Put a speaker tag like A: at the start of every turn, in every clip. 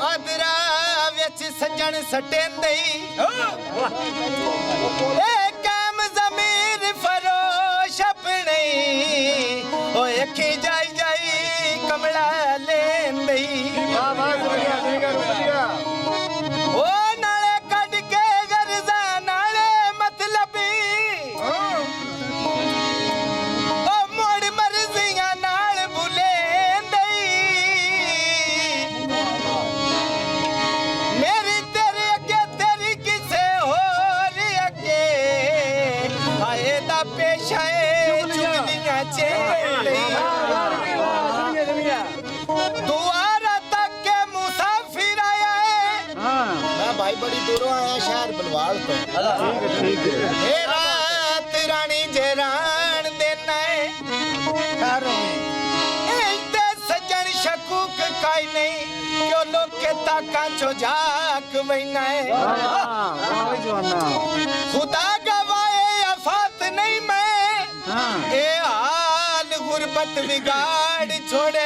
A: आदरा विच सजन सटेंदे काम जमीर फरोश अपने ओ अखी जाई जाई कमला लेंदे ओ नाले कट के गर्जा नाले मतलबी ओ मोड़ मर्जियां नाल बुलेंदे मेरी तेरे अगे तेरी किसे होर अगे आए दा पेशा ए चुगलियां चेले दुआरा तक के मुसाफिर आया है मैं भाई बड़ी दूरों आया शहर बलवाल तो ठीक है हे रात रानी जरान देना है इते सजन शकूक काई नहीं क्यों लोग के ताका चो झाक वैना है खुदा गवाए अफात नहीं मैं ए हाल गुरबत बिगाड़ छोड़े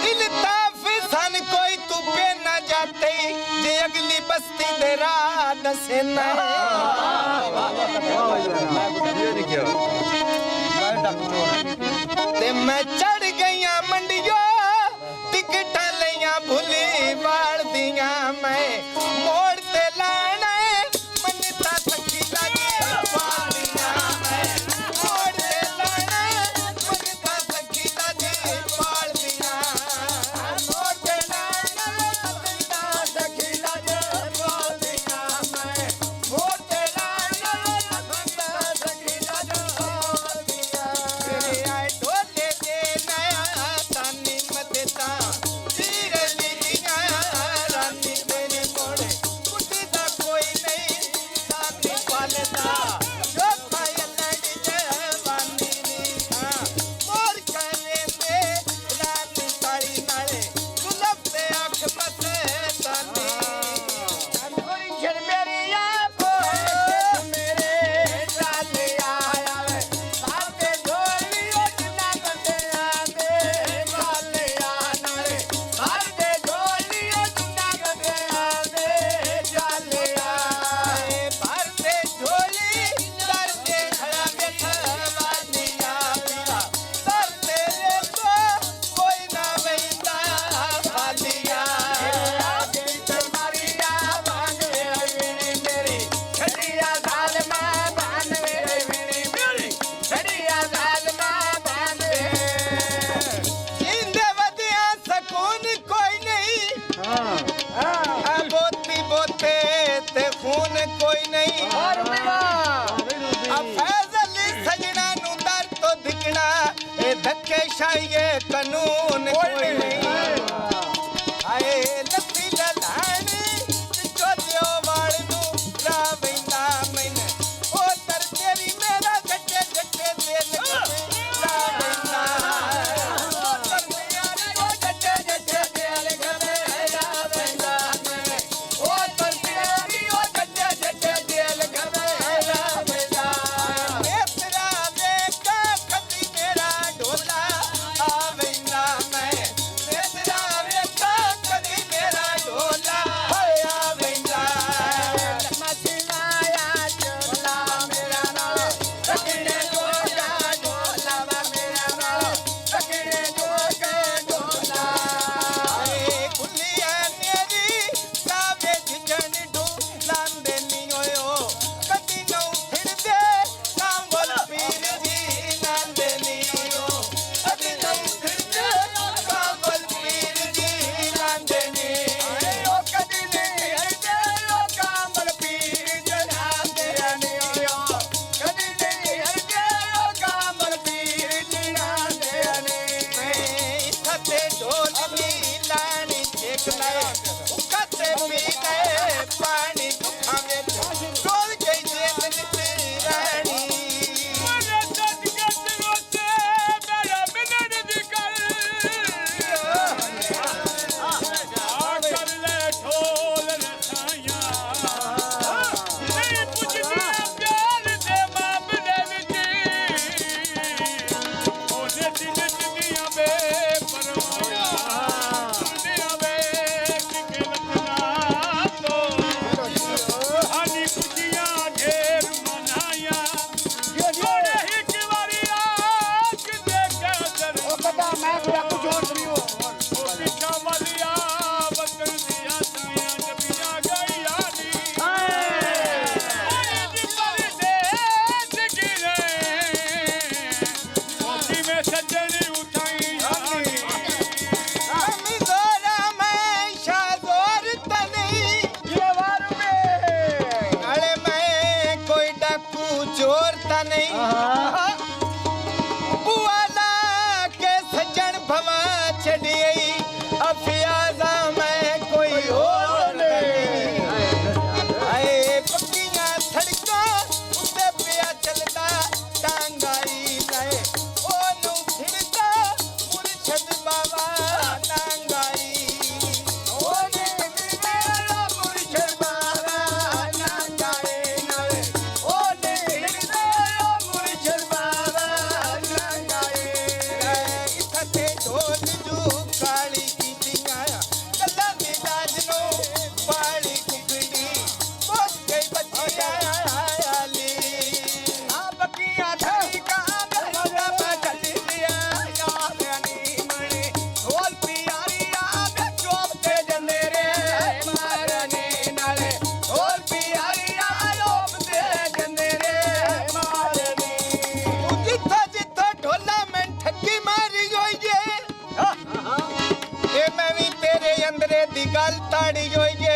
A: इल्ताफ सन कोई तू पे न जाते जे अगली बस्ती दे राह दसे न ते मैं चढ़ गईया मंडियो टिकट लिया भुली वाल दिया मैं मोड़ ते लाना मनता थकी लगे वालिया मैं मोड़ ते लाना मनता थकी लगे वालिया मोड़ ते लाना मनता थकी लगे वालिया मैं मोड़ ते लाना मनता थकी लगे वालिया तेरे आए ढोले दे नया तानी मदता तीर लीलिया रानी मेरी मोड़े कुटी दा कोई नहीं साथी पालता जो खाए लड़ी जवानी नी मोर करे में रानी तारी नाले गुलाब दे आँख मते तानी कोई शर्मेरिया मेरे डाले आया वे साथे झोली ओजना गंदे आंदे वाले नाले साथे झोली ओजना गंदे आंदे जाले आए भरते झोली दर्दे खड़ा बैठा वालिया पीरा दर्दे रे तो कोई ना वैंदा वालिया आगे मारिया बांध वीणी मेरी छड़िया दाल मां बांध वीणी मेरी छड़िया दाल मां बांध जिंदे वदिया सकून कोई नहीं बोती बोते ते खून कोई नहीं फैजल सजना नु दर तो दिखना ए धक्के शाये कानून कोई नहीं आए लत्ती ललानी चोदियो वाल नु रावैंदा मैंने ओ तर तेरी मेरा गट्टे गट्टे दिल रावैंदा ओ तर तेरी ओ गट्टे गट्टे दिल गवे रावैंदा मैं ओ तर तेरी ओ गट्टे गट्टे दिल गवे रावैंदा तेरा देखा कभी मेरा ढोला आवेंदा मैं तेरा देखा कभी मेरा ढोला आवेंदा मसीनाया ढोला मेरा नाल रखने जोगा ढोला मेरा नाल रखने जोगा ढोला खुलिया मेरी सावे झिझन ढूलांदे नी होयो कदी नौ फिरदे कांवल पीर जी नांदे नी होयो कदी नौ फिरदे कांवल पीर जी नांदे नी ओ कदी नहीं हरदे ओ कांवल पीर जी नांदे नी होयो कदी नहीं हरदे ओ कांवल पीर जी नांदे नी खते ढोली लानी देखना उकते पीने पानी दुखा में डोल गई जेल रानी मेरे दर्द के रोते मेरा मिलन निकल कर ले ढोल रसाया नहीं पुछदी प्यार दे मामले विच ओने दिल दुनिया में परवाया दिले दी गल ताड़ी होइए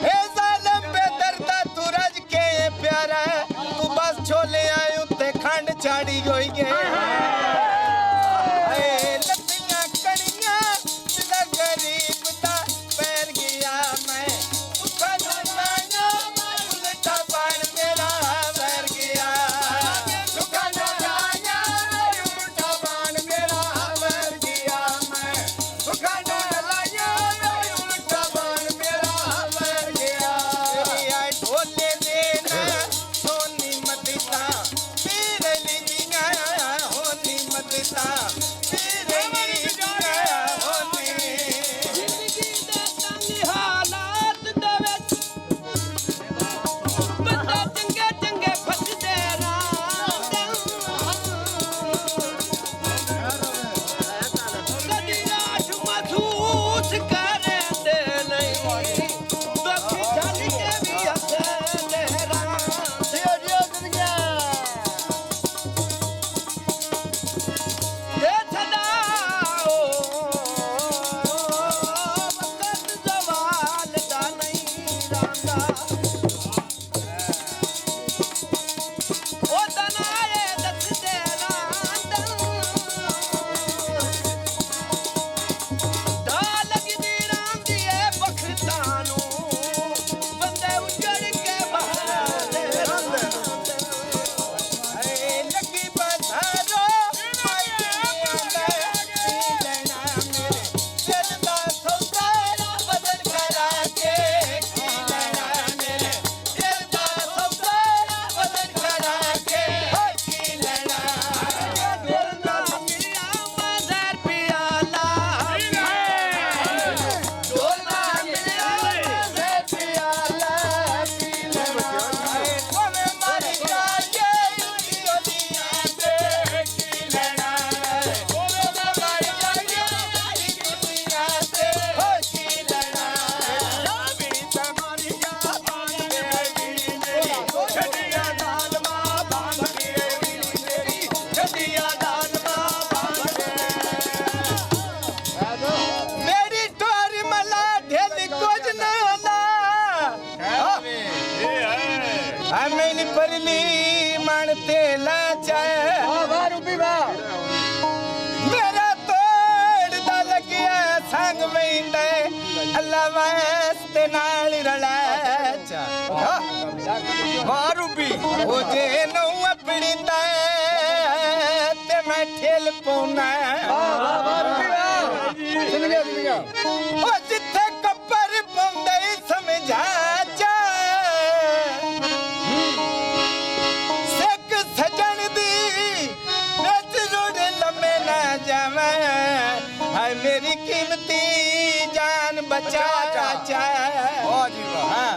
A: हे जालिम बेदर्दा तू रज के प्यारा तू बस छोले आए उत्ते खंड चाड़ी होइए लत्तियां कड़ियां दिल गरीब दा पैर गया मैं उठा जाना उल्टा बन मेरा पैर गया उठा जाना उल्टा बन मेरा पैर गया मैं उठा जाना उल्टा बन मेरा पैर गया आई ढोले देना सोनी मदिता पीर लीजिया होनी मदिता पीर लीजिया होनी
B: ਜ਼ਿੰਦਗੀ ਦੇ ਤੰਗ ਹਾਲਾਤ ਦੇ ਵਿੱਚ ਬੰਦਾ ਚੰਗੇ ਚੰਗੇ ਫਸਦੇ ਰਾਂਦੇ ਕਦੀ ਆਸ਼ ਮਹਿਸੂਸ ਕਰਦੇ ਨਹੀਂ ਦੁੱਖ ਝੱਲ ਕੇ ਵੀ ਹੱਸਦੇ ਰਾਂਦੇ ਇਹ ਸਦਾ ਵਕਤ ਜ਼ਵਾਲ ਦਾ ਨਹੀਂ ਰਾਂਦਾ ਉਹ ਦਨਾਏ ਦੱਸਦੇ ਰਾਂਦਾ ਦਾ ਲੱਗਦੀ ਰਾਂਦੀ ਏ ਬਖਤਾਂ ਨੂੰ ਬੰਦੇ ਉੱਜੜ ਕੇ ਬਹਾਦੇ ਰਾਂਦੇ
A: लगी बधारो लेना मेरे दिल दा सौदा बदल करा के लेना मेरे दिल दा सौदा बदल करा के लेना दिल दा
B: ਮਿਲਿਆ ਮਜ਼ਰ ਪਿਆਲਾ
A: ढोला मिलिया से पियाला पी लेना ओवे मारी जाए उड़ियो दिया से की लेना ओवे मारी जाए दुनिया से हो की लेना बीड़ी तमारी जा बांध के बीड़ी मेरी छटिया दाल मां बांध के बीड़ी मेरी छटिया दाल मां बांध के मेरी टोरी मला ढेली कुछ न होला मेरी परली मन तेला चाहे मेरा तोड़ दा लगिया संग वेंदे अल्लाह वास्ते नाल रला चा मारूबी ओ जे नौ अपनी ते मैं ठेल पौना ओ जिथे कब्बर पौंदे समझा जा सिख सजन दी बिच रोड़ लम्मे ना जावे हाय मेरी कीमती जान बचा चाचा वाह जी वाह